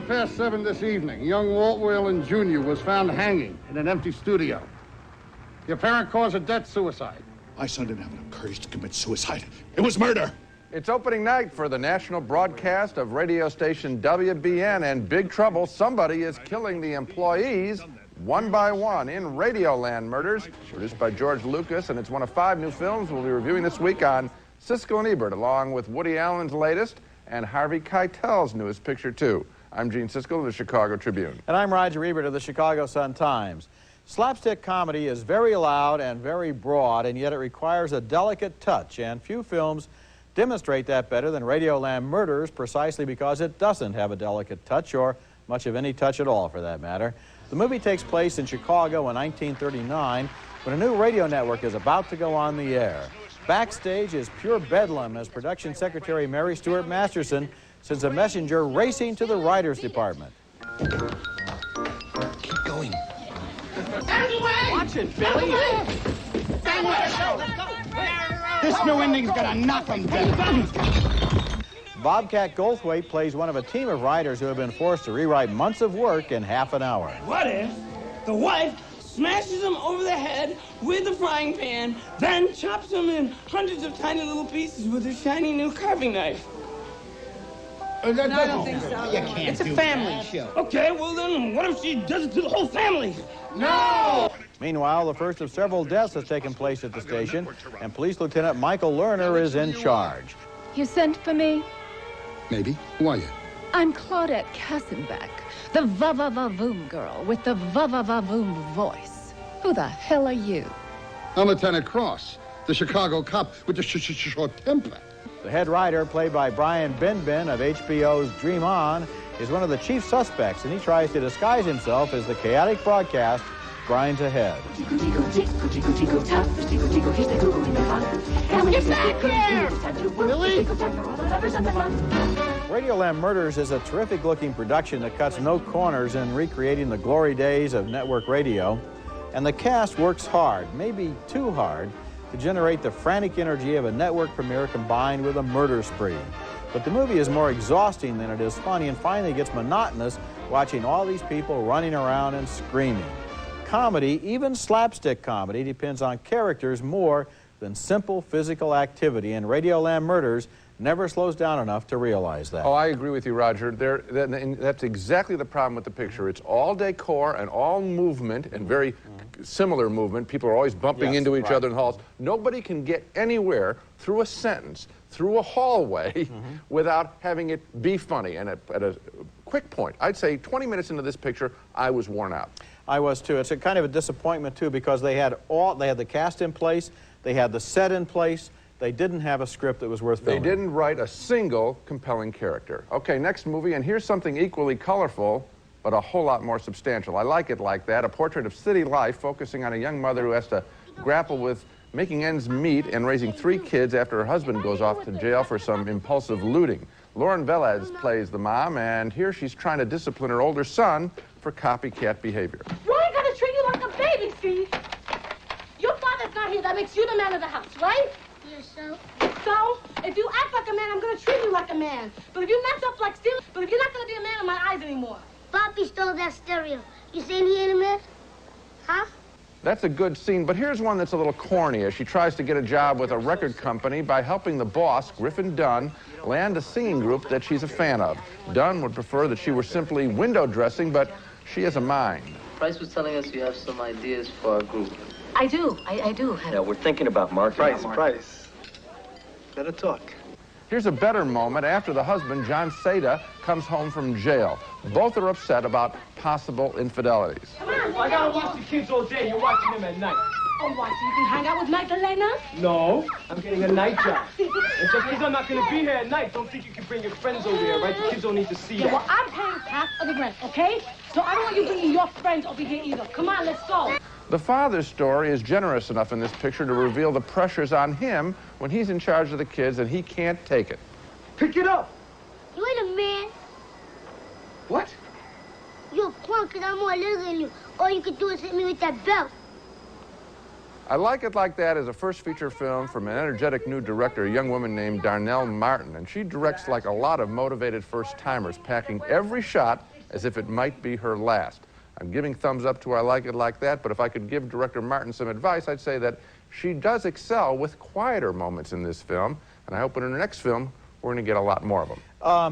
Past 7 this evening, young Walt Whalen Jr. was found hanging in an empty studio. The apparent cause of death, suicide. My son didn't have enough courage to commit suicide. It was murder. It's opening night for the national broadcast of radio station WBN, and big trouble. Somebody is killing the employees one by one in Radioland Murders, produced by George Lucas, and it's one of 5 new films we'll be reviewing this week on Siskel and Ebert, along with Woody Allen's latest and Harvey Keitel's newest picture, too. I'm Gene Siskel of the Chicago Tribune. And I'm Roger Ebert of the Chicago Sun-Times. Slapstick comedy is very loud and very broad, and yet it requires a delicate touch, and few films demonstrate that better than Radioland Murders, precisely because it doesn't have a delicate touch, or much of any touch at all, for that matter. The movie takes place in Chicago in 1939, when a new radio network is about to go on the air. Backstage is pure bedlam as production secretary Mary Stuart Masterson sends a messenger racing to the writers' department. Keep going. Watch it, Billy. This new ending's gonna knock him down. Bobcat Goldthwait plays one of a team of writers who have been forced to rewrite months of work in half an hour. What if the wife smashes him over the head with the frying pan, then chops him in hundreds of tiny little pieces with her shiny new carving knife? No, I don't think so. You can't. It's a family show. Okay, well then, what if she does it to the whole family? No! Meanwhile, the first of several deaths has taken place at the station, and Police Lieutenant Michael Lerner is in charge. You sent for me? Maybe. Who are you? I'm Claudette Kassenbeck, the va-va-va-voom girl with the va-va-va-voom voice. Who the hell are you? I'm Lieutenant Cross, the Chicago cop with the short temper. The head writer, played by Brian Benben of HBO's Dream On, is one of the chief suspects, and he tries to disguise himself as the chaotic broadcast grinds ahead. Get back here! Billy! Radioland Murders is a terrific-looking production that cuts no corners in recreating the glory days of network radio, and the cast works hard, maybe too hard, to generate the frantic energy of a network premiere combined with a murder spree. But the movie is more exhausting than it is funny, and finally gets monotonous watching all these people running around and screaming. Comedy, even slapstick comedy, depends on characters more than simple physical activity, and Radioland Murders never slows down enough to realize that. Oh, I agree with you, Roger. That's exactly the problem with the picture. It's all decor and all movement, and very similar movement. People are always bumping into each other in halls. Nobody can get anywhere through a sentence, through a hallway, without having it be funny. And at a quick point, I'd say 20 minutes into this picture, I was worn out. I was too. It's a kind of a disappointment too, because they had the cast in place, they had the set in place. They didn't have a script that was worth filming. They didn't write a single compelling character. Okay, next movie, and here's something equally colorful, but a whole lot more substantial. I like it like that, a portrait of city life focusing on a young mother who has to grapple with making ends meet and raising 3 kids after her husband goes off to jail for some impulsive looting. Lauren Velez plays the mom, and here she's trying to discipline her older son for copycat behavior. Why gotta treat you like a baby, Steve? Your father's not here. That makes you the man of the house, right? So? So, if you act like a man, I'm gonna treat you like a man. But if you mess up like Steve, but if you're not gonna be a man in my eyes anymore. Poppy stole that stereo. You saying he ain't a man? Huh? That's a good scene, but here's one that's a little corny as she tries to get a job with a record company by helping the boss, Griffin Dunn, land a singing group that she's a fan of. Dunn would prefer that she were simply window dressing, but she has a mind. Price was telling us you have some ideas for our group. I do. I do. Yeah, we're thinking about marketing. Price. Better talk. Here's a better moment after the husband, John Seda, comes home from jail. Both are upset about possible infidelities. I gotta watch the kids all day. You're watching them at night. Oh, what, so you can hang out with Magdalena? No, I'm getting a night job. And just because I'm not going to be here at night, don't think you can bring your friends over here, right? The kids don't need to see Yeah, that. well, I'm paying half of the rent, okay? So I don't want you bringing your friends over here either. Come on, let's go. The father's story is generous enough in this picture to reveal the pressures on him when he's in charge of the kids and he can't take it. Pick it up. You ain't a man. What? You're a punk and I'm more little than you. All you can do is hit me with that belt. I Like It Like That is a first feature film from an energetic new director, a young woman named Darnell Martin, and she directs like a lot of motivated first-timers, packing every shot as if it might be her last. I'm giving thumbs up to I Like It Like That, but if I could give director Martin some advice, I'd say that she does excel with quieter moments in this film, and I hope in her next film we're going to get a lot more of them.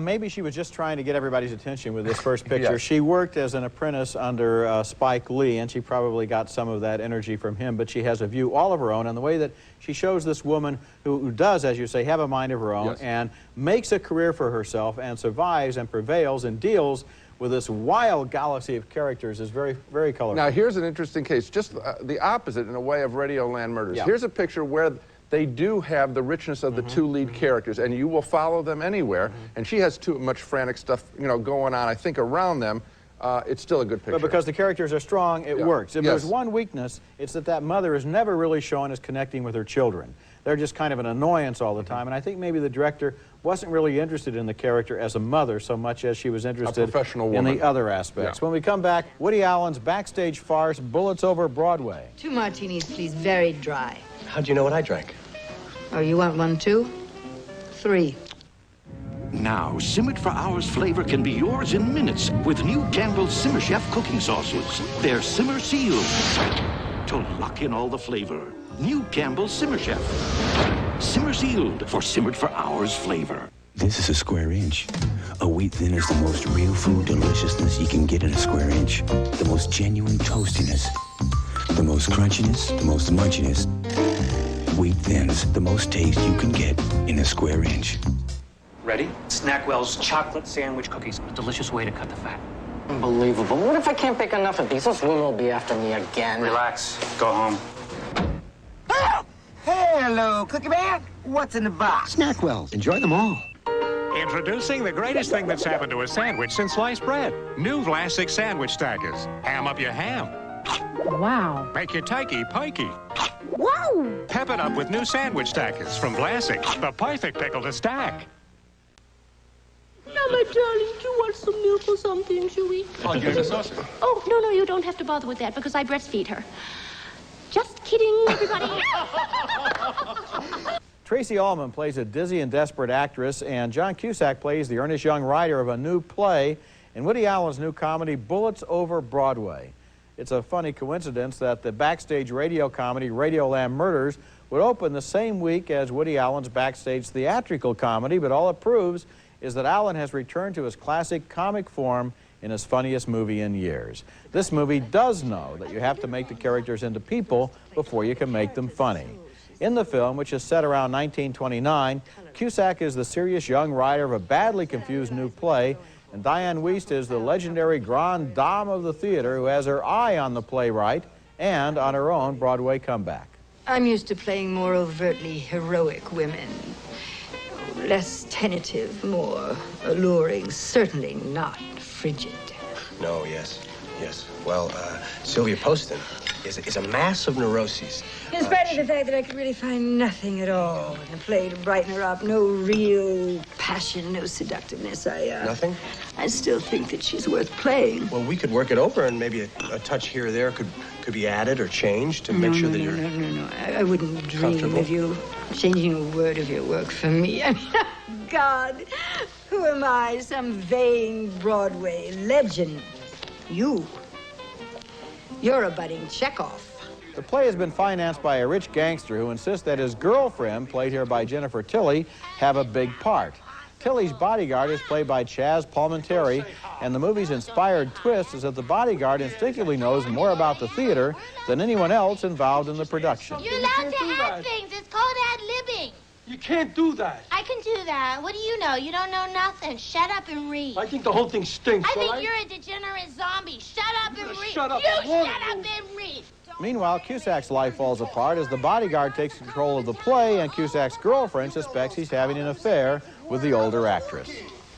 Maybe she was just trying to get everybody's attention with this first picture. Yes. She worked as an apprentice under Spike Lee, and she probably got some of that energy from him, but she has a view all of her own, and the way that she shows this woman who does, as you say, have a mind of her own, Yes. and makes a career for herself, and survives and prevails and deals with this wild galaxy of characters is very, very colorful. Now, here's an interesting case, just the opposite in a way of Radioland Murders. Yeah. Here's a picture where they do have the richness of the two lead characters, and you will follow them anywhere. And she has too much frantic stuff, you know, going on, I think, around them. It's still a good picture. But because the characters are strong, it works. If Yes. there's one weakness, it's that mother is never really shown as connecting with her children. They're just kind of an annoyance all the time, and I think maybe the director wasn't really interested in the character as a mother so much as she was interested professional in woman. the other aspects. Yeah. When we come back, Woody Allen's backstage farce, Bullets Over Broadway. 2 martinis, please, very dry. How'd you know what I drank? Oh, you want 1 too? 3. Now, simmered for hours flavor can be yours in minutes with new Campbell's Simmer Chef cooking sauces. They're simmer sealed to lock in all the flavor. New Campbell's Simmer Chef. Simmer sealed for simmered for hours flavor. This is a square inch. A wheat thin is the most real food deliciousness you can get in a square inch. The most genuine toastiness. The most crunchiness, the most munchiness. Wheat thins, the most taste you can get in a square inch. Ready? Snackwell's chocolate sandwich cookies. A delicious way to cut the fat. Unbelievable. What if I can't pick enough of these? Those women will be after me again. Relax. Go home. Hello, Cookie Man. What's in the box? Snackwells, enjoy them all. Introducing the greatest thing that's happened to a sandwich since sliced bread. New Vlasic sandwich stackers. Ham up your ham. Wow. Make your tikey pikey. Wow. Pep it up with new sandwich stackers from Vlasic. The perfect pickle to stack. Now, my darling, do you want some milk or something, shall we? I'll give you the saucer. Oh, no, you don't have to bother with that because I breastfeed her. Just kidding, everybody. Tracy Ullman plays a dizzy and desperate actress, and John Cusack plays the earnest young writer of a new play in Woody Allen's new comedy, Bullets Over Broadway. It's a funny coincidence that the backstage radio comedy, Radioland Murders, would open the same week as Woody Allen's backstage theatrical comedy, but all it proves is that Allen has returned to his classic comic form in his funniest movie in years. This movie does know that you have to make the characters into people before you can make them funny. In the film, which is set around 1929, Cusack is the serious young writer of a badly confused new play, and Diane Wiest is the legendary grande dame of the theater who has her eye on the playwright and on her own Broadway comeback. I'm used to playing more overtly heroic women. Less tentative, more alluring, certainly not frigid. No, yes. Well, Sylvia Poston is a mass of neuroses. In spite of the fact that I could really find nothing at all in the play to brighten her up, no real passion, no seductiveness, Nothing? I still think that she's worth playing. Well, we could work it over, and maybe a touch here or there could be added or changed to make sure that you're... No. I wouldn't dream comfortable? of you changing a word of your work for me. I mean, God, who am I? Some vain Broadway legend. You're a budding Chekhov. The play has been financed by a rich gangster who insists that his girlfriend, played here by Jennifer Tilly, have a big part. Tilly's bodyguard is played by Chaz Palminteri, and the movie's inspired twist is that the bodyguard instinctively knows more about the theater than anyone else involved in the production. You're allowed to add things. It's called ad-libbing. You can't do that. I can do that. What do you know? You don't know nothing. Shut up and read. I think the whole thing stinks, I all think right? you're a degenerate zombie. Shut up and read. Shut up. You I want shut to. up and read. Meanwhile, Cusack's life falls apart as the bodyguard takes control of the play and Cusack's girlfriend suspects he's having an affair with the older actress.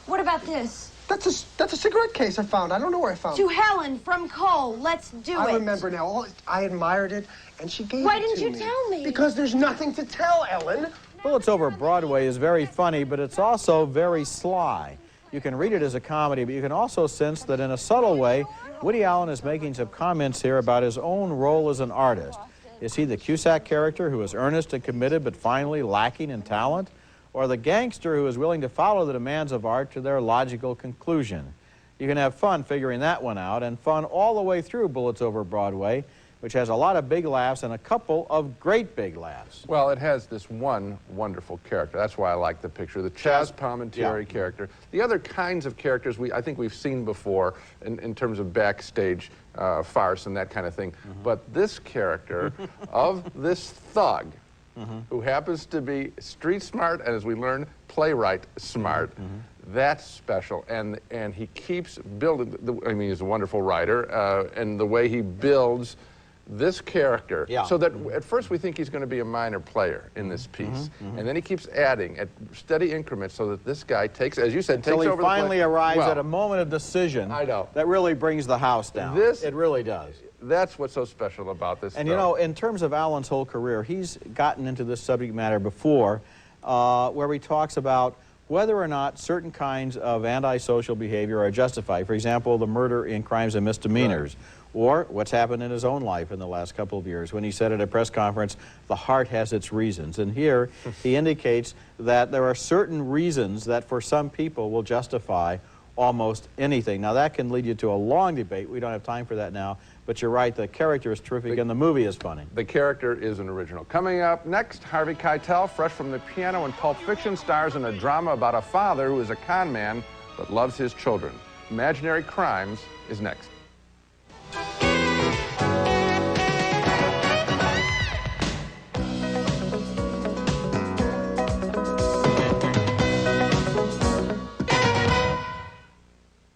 What about this? That's a cigarette case I found. I don't know where I found it. To Helen from Cole. Let's do it. I remember now. I admired it, and she gave Why it didn't to you me. tell me? Because there's nothing to tell, Ellen. Bullets Over Broadway is very funny, but it's also very sly. You can read it as a comedy, but you can also sense that in a subtle way, Woody Allen is making some comments here about his own role as an artist. Is he the Cusack character who is earnest and committed but finally lacking in talent? Or the gangster who is willing to follow the demands of art to their logical conclusion? You can have fun figuring that one out, and fun all the way through Bullets Over Broadway, which has a lot of big laughs and a couple of great big laughs. Well, it has this one wonderful character. That's why I like the picture, the Chaz Palminteri character. The other kinds of characters I think we've seen before in terms of backstage farce and that kind of thing. But this character of this thug, who happens to be street smart and, as we learn, playwright smart, that's special. And he keeps building, I mean, he's a wonderful writer, and the way he builds this character, so that at first we think he's going to be a minor player in this piece, and then he keeps adding at steady increments so that this guy takes, as you said, takes over the play. Until he finally arrives at a moment of decision that really brings the house down. It really does. That's what's so special about this And film. you know, in terms of Allen's whole career, he's gotten into this subject matter before, where he talks about whether or not certain kinds of antisocial behavior are justified. For example, the murder in Crimes and Misdemeanors. Or what's happened in his own life in the last couple of years when he said at a press conference, the heart has its reasons. And here he indicates that there are certain reasons that for some people will justify almost anything. Now that can lead you to a long debate. We don't have time for that now. But you're right, the character is terrific and the movie is funny. The character is an original. Coming up next, Harvey Keitel, fresh from the piano in Pulp Fiction, stars in a drama about a father who is a con man but loves his children. Imaginary Crimes is next.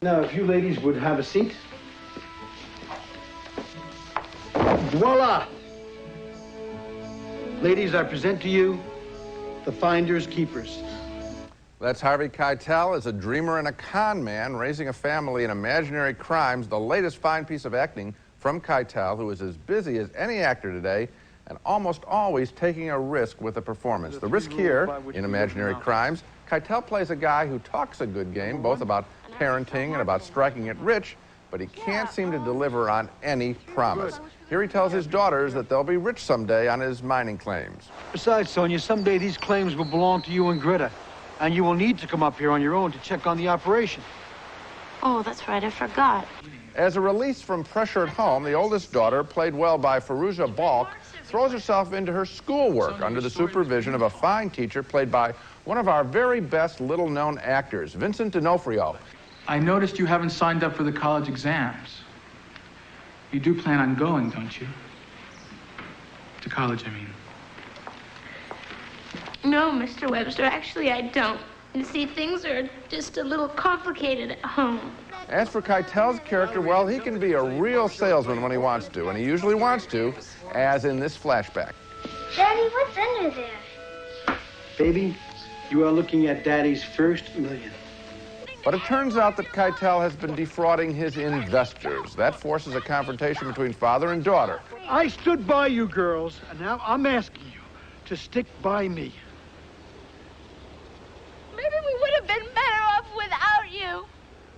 Now, if you ladies would have a seat. Voila! Ladies, I present to you the Finders Keepers. That's Harvey Keitel as a dreamer and a con man raising a family in Imaginary Crimes, the latest fine piece of acting from Keitel, who is as busy as any actor today and almost always taking a risk with a performance. The risk here in Imaginary Crimes, Keitel plays a guy who talks a good game, both about parenting and about striking it rich, but he can't seem to deliver on any promise. Here he tells his daughters that they'll be rich someday on his mining claims. Besides, Sonia, someday these claims will belong to you and Greta, and you will need to come up here on your own to check on the operation. Oh, that's right, I forgot. As a release from pressure at home, the oldest daughter, played well by Fairuza Balk, throws herself into her schoolwork under the supervision of a fine teacher played by one of our very best little-known actors, Vincent D'Onofrio. I noticed you haven't signed up for the college exams. You do plan on going, don't you? To college, I mean. No, Mr. Webster, actually I don't. You see, things are just a little complicated at home. As for Keitel's character, well, he can be a real salesman when he wants to, and he usually wants to, as in this flashback. Daddy, what's under there? Baby, you are looking at Daddy's first million. But it turns out that Keitel has been defrauding his investors. That forces a confrontation between father and daughter. I stood by you girls, and now I'm asking you to stick by me. Maybe we would have been better off without you.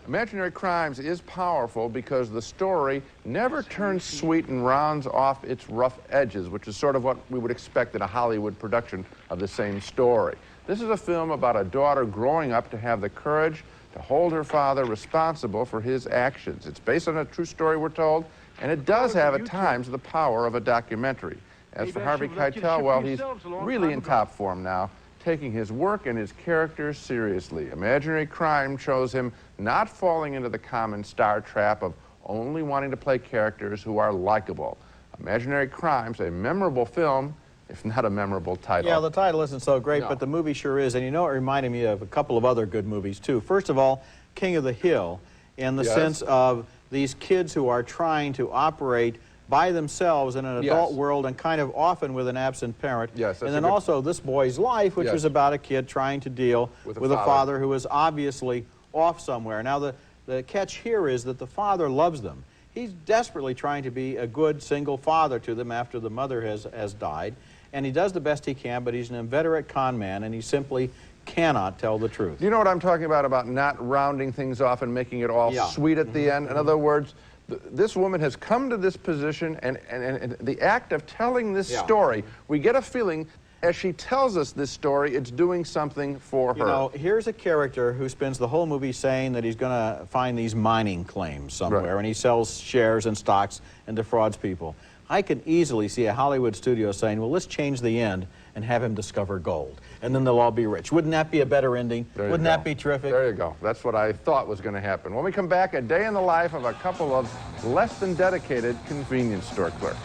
Imaginary Crimes is powerful because the story never turns sweet and rounds off its rough edges, which is sort of what we would expect in a Hollywood production of the same story. This is a film about a daughter growing up to have the courage to hold her father responsible for his actions. It's based on a true story, we're told, and it does have at times the power of a documentary. As for Harvey Keitel, well, he's really in top form now, taking his work and his characters seriously. Imaginary Crime shows him not falling into the common star trap of only wanting to play characters who are likable. Imaginary Crime's a memorable film, if not a memorable title. Yeah, the title isn't so great, but the movie sure is. And you know, it reminded me of a couple of other good movies, too. First of all, King of the Hill, in the sense of these kids who are trying to operate by themselves in an adult Yes. world and kind of often with an absent parent. Yes, that's and a then good- also This Boy's Life, which Yes. was about a kid trying to deal With a with a father. father who is obviously off somewhere. Now, the catch here is that the father loves them. He's desperately trying to be a good single father to them after the mother has died, and he does the best he can, but he's an inveterate con man, and he simply cannot tell the truth. You know what I'm talking about not rounding things off and making it all sweet at the end? In other words, this woman has come to this position, and the act of telling this story, we get a feeling as she tells us this story, it's doing something for her. You know, here's a character who spends the whole movie saying that he's going to find these mining claims somewhere, and he sells shares and stocks and defrauds people. I can easily see a Hollywood studio saying, well, let's change the end and have him discover gold, and then they'll all be rich. Wouldn't that be a better ending? Wouldn't that be terrific? There you go. That's what I thought was going to happen. When we come back, a day in the life of a couple of less than dedicated convenience store clerks.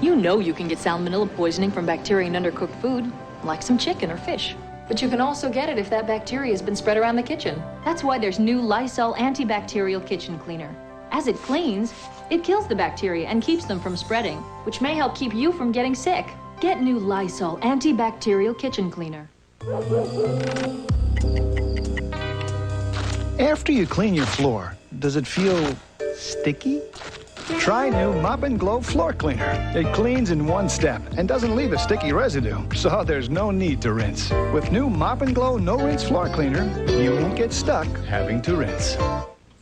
You know you can get salmonella poisoning from bacteria in undercooked food, like some chicken or fish. But you can also get it if that bacteria has been spread around the kitchen. That's why there's new Lysol antibacterial kitchen cleaner. As it cleans, it kills the bacteria and keeps them from spreading, which may help keep you from getting sick. Get new Lysol antibacterial kitchen cleaner. After you clean your floor, does it feel sticky? Try new Mop & Glow Floor Cleaner. It cleans in one step and doesn't leave a sticky residue, so there's no need to rinse. With new Mop & Glow No Rinse Floor Cleaner, you won't get stuck having to rinse.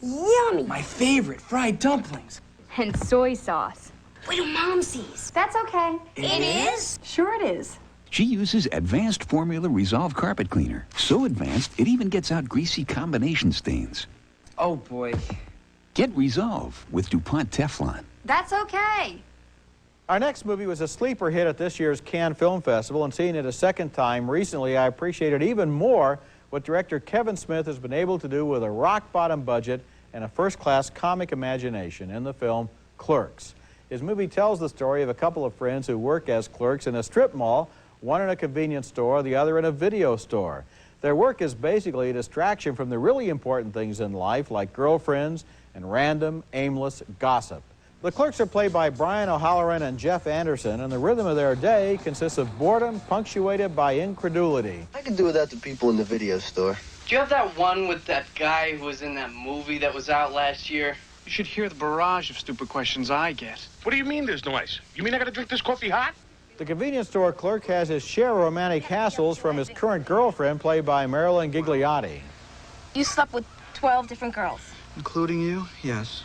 Yummy! My favorite, fried dumplings. And soy sauce. Wait till Mom sees. That's okay. It is? Sure it is. She uses Advanced Formula Resolve Carpet Cleaner. So advanced, it even gets out greasy combination stains. Oh, boy. Get Resolve with DuPont Teflon. That's okay. Our next movie was a sleeper hit at this year's Cannes Film Festival, and seeing it a second time recently, I appreciated even more what director Kevin Smith has been able to do with a rock-bottom budget and a first-class comic imagination in the film Clerks. His movie tells the story of a couple of friends who work as clerks in a strip mall, one in a convenience store, the other in a video store. Their work is basically a distraction from the really important things in life, like girlfriends and random, aimless gossip. The clerks are played by Brian O'Halloran and Jeff Anderson, and the rhythm of their day consists of boredom punctuated by incredulity. I could do without the people in the video store. Do you have that one with that guy who was in that movie that was out last year? You should hear the barrage of stupid questions I get. What do you mean there's noise? You mean I gotta drink this coffee hot? The convenience store clerk has his share of romantic hassles from his current girlfriend, played by Marilyn Gigliotti. You slept with 12 different girls. Including you? Yes.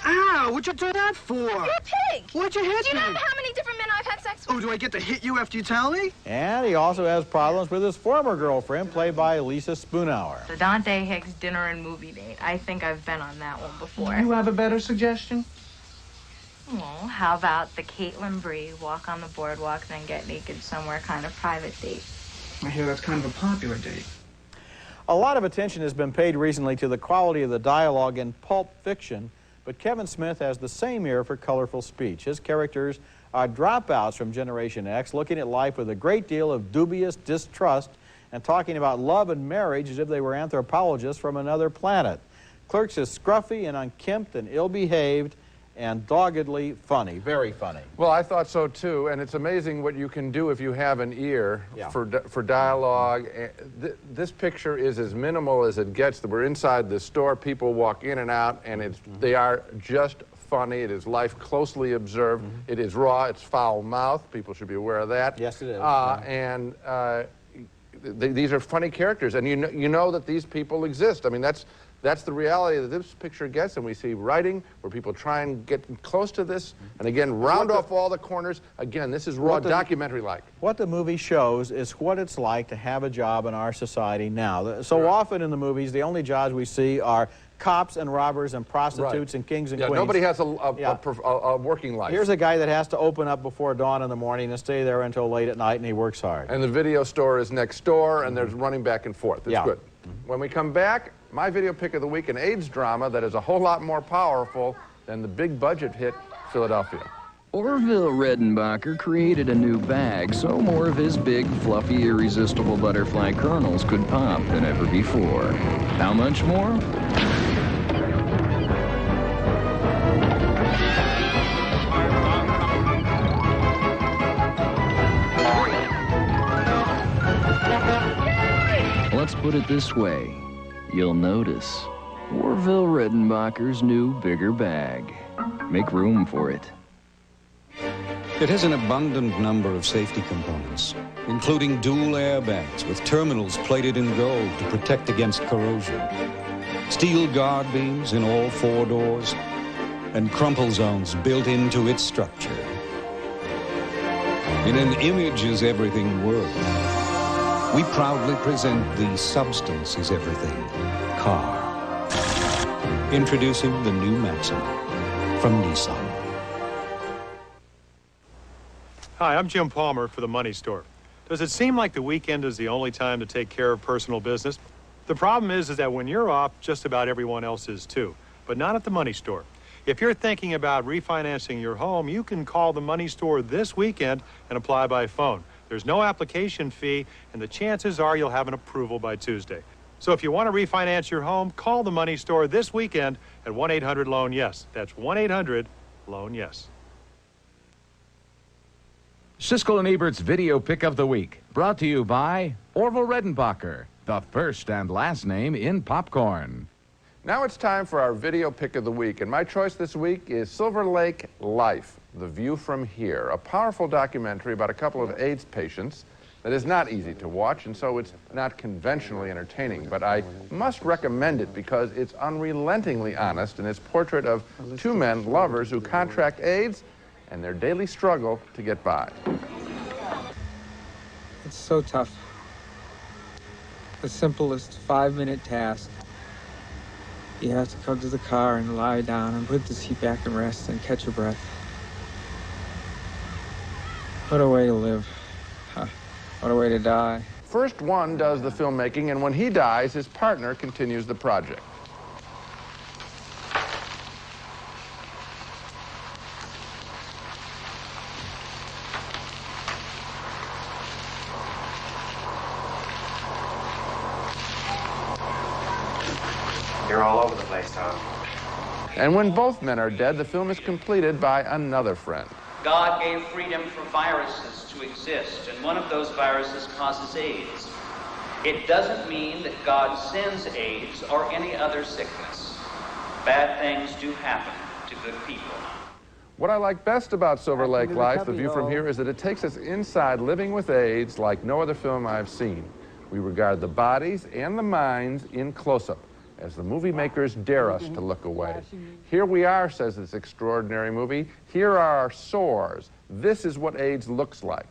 Ow! What'd you do that for? You're a pig! Why'd you hit Do you me? know how many different men I've had sex with? Oh, do I get to hit you after you tell me? And he also has problems with his former girlfriend, played by Lisa Spoonhour. The Dante Hicks dinner and movie date. I think I've been on that one before. You have a better suggestion? Well, how about the Caitlin Bree walk on the boardwalk, then get naked somewhere kind of private date? I hear that's kind of a popular date. A lot of attention has been paid recently to the quality of the dialogue in Pulp Fiction, but Kevin Smith has the same ear for colorful speech. His characters are dropouts from Generation X, looking at life with a great deal of dubious distrust and talking about love and marriage as if they were anthropologists from another planet. Clerks is scruffy and unkempt and ill-behaved and doggedly funny, very funny. Well, I thought so too, and it's amazing what you can do if you have an ear for dialogue. This picture is as minimal as it gets. We're inside the store, people walk in and out, and they are just funny. It is life closely observed. It is raw, it's foul-mouthed. People should be aware of that. Yes, it is. And these are funny characters, and you know that these people exist. I mean, that's the reality that this picture gets, and we see writing where people try and get close to this, and again, round off all the corners. Again, this is raw documentary-like. What the movie shows is what it's like to have a job in our society now. So often in the movies, the only jobs we see are cops and robbers and prostitutes and kings and queens. Nobody has a working life. Here's a guy that has to open up before dawn in the morning and stay there until late at night, and he works hard. And the video store is next door, and there's running back and forth. It's good. When we come back, my video pick of the week, an AIDS drama that is a whole lot more powerful than the big budget hit Philadelphia. Orville Redenbacher created a new bag so more of his big, fluffy, irresistible butterfly kernels could pop than ever before. How much more? let's put it this way. You'll notice Orville Redenbacher's new bigger bag. Make room for it. It has an abundant number of safety components, including dual airbags with terminals plated in gold to protect against corrosion, steel guard beams in all 4 doors, and crumple zones built into its structure. In an image is everything world, we proudly present the substance is everything car. Introducing the new Maxima from Nissan. Hi, I'm Jim Palmer for the Money Store. Does it seem like the weekend is the only time to take care of personal business? The problem is that when you're off, just about everyone else is too, but not at the Money Store. If you're thinking about refinancing your home, you can call the Money Store this weekend and apply by phone. There's no application fee, and the chances are you'll have an approval by Tuesday. So if you want to refinance your home, call the Money Store this weekend at 1-800-LOAN-YES. That's 1-800-LOAN-YES. Siskel and Ebert's Video Pick of the Week, brought to you by Orville Redenbacher, the first and last name in popcorn. Now it's time for our Video Pick of the Week, and my choice this week is Silver Lake Life, The View from Here, a powerful documentary about a couple of AIDS patients that is not easy to watch, and so it's not conventionally entertaining, but I must recommend it because it's unrelentingly honest in its portrait of 2 men, lovers, who contract AIDS and their daily struggle to get by. It's so tough. The simplest 5-minute task. You have to come to the car and lie down and put the seat back and rest and catch your breath. What a way to live. Huh. What a way to die. First one does the filmmaking, and when he dies, his partner continues the project. You're all over the place, Tom. And when both men are dead, the film is completed by another friend. God gave freedom for viruses to exist, and one of those viruses causes AIDS. It doesn't mean that God sends AIDS or any other sickness. Bad things do happen to good people. What I like best about Silver Lake Life, The View from Here, is that it takes us inside living with AIDS like no other film I've seen. We regard the bodies and the minds in close-up, as the movie makers dare us to look away. Here we are, says this extraordinary movie. Here are our sores. This is what AIDS looks like.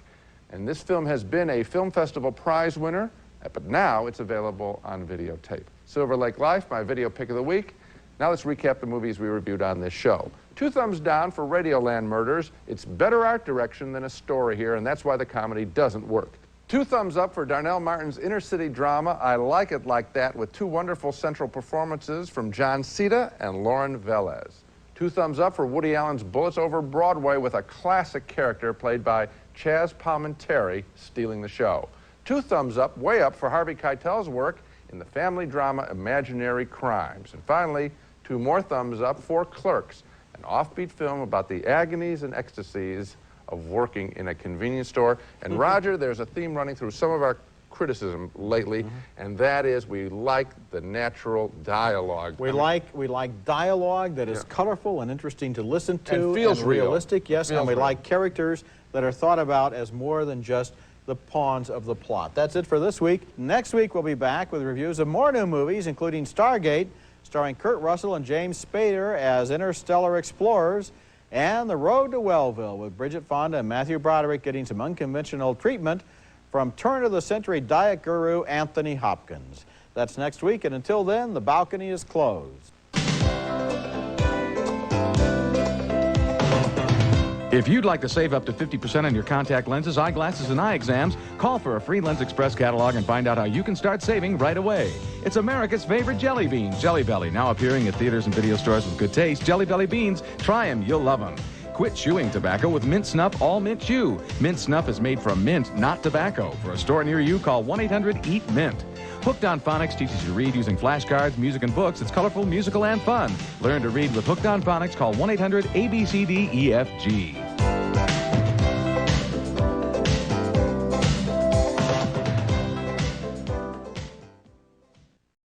And this film has been a Film Festival prize winner, but now it's available on videotape. Silver Lake Life, my Video Pick of the Week. Now let's recap the movies we reviewed on this show. 2 thumbs down for Radioland Murders. It's better art direction than a story here, and that's why the comedy doesn't work. 2 thumbs up for Darnell Martin's inner city drama, I Like It Like That, with 2 wonderful central performances from John Cena and Lauren Velez. 2 thumbs up for Woody Allen's Bullets Over Broadway, with a classic character played by Chaz Palminteri stealing the show. 2 thumbs up, way up, for Harvey Keitel's work in the family drama Imaginary Crimes. And finally, 2 more thumbs up for Clerks, an offbeat film about the agonies and ecstasies of working in a convenience store. And Roger, there's a theme running through some of our criticism lately, and that is we like the natural dialogue. We like dialogue that is colorful and interesting to listen to, and feels realistic, real. yes, and we like characters that are thought about as more than just the pawns of the plot. That's it for this week. Next week we'll be back with reviews of more new movies, including Stargate, starring Kurt Russell and James Spader as interstellar explorers, and The Road to Wellville with Bridget Fonda and Matthew Broderick getting some unconventional treatment from turn-of-the-century diet guru Anthony Hopkins. That's next week, and until then, the balcony is closed. If you'd like to save up to 50% on your contact lenses, eyeglasses, and eye exams, call for a free Lens Express catalog and find out how you can start saving right away. It's America's favorite jelly bean, Jelly Belly, now appearing at theaters and video stores with good taste. Jelly Belly beans, try them, you'll love them. Quit chewing tobacco with Mint Snuff All Mint Chew. Mint Snuff is made from mint, not tobacco. For a store near you, call 1-800-EAT-MINT. Hooked on Phonics teaches you to read using flashcards, music, and books. It's colorful, musical, and fun. Learn to read with Hooked on Phonics. Call 1-800-ABCDEFG.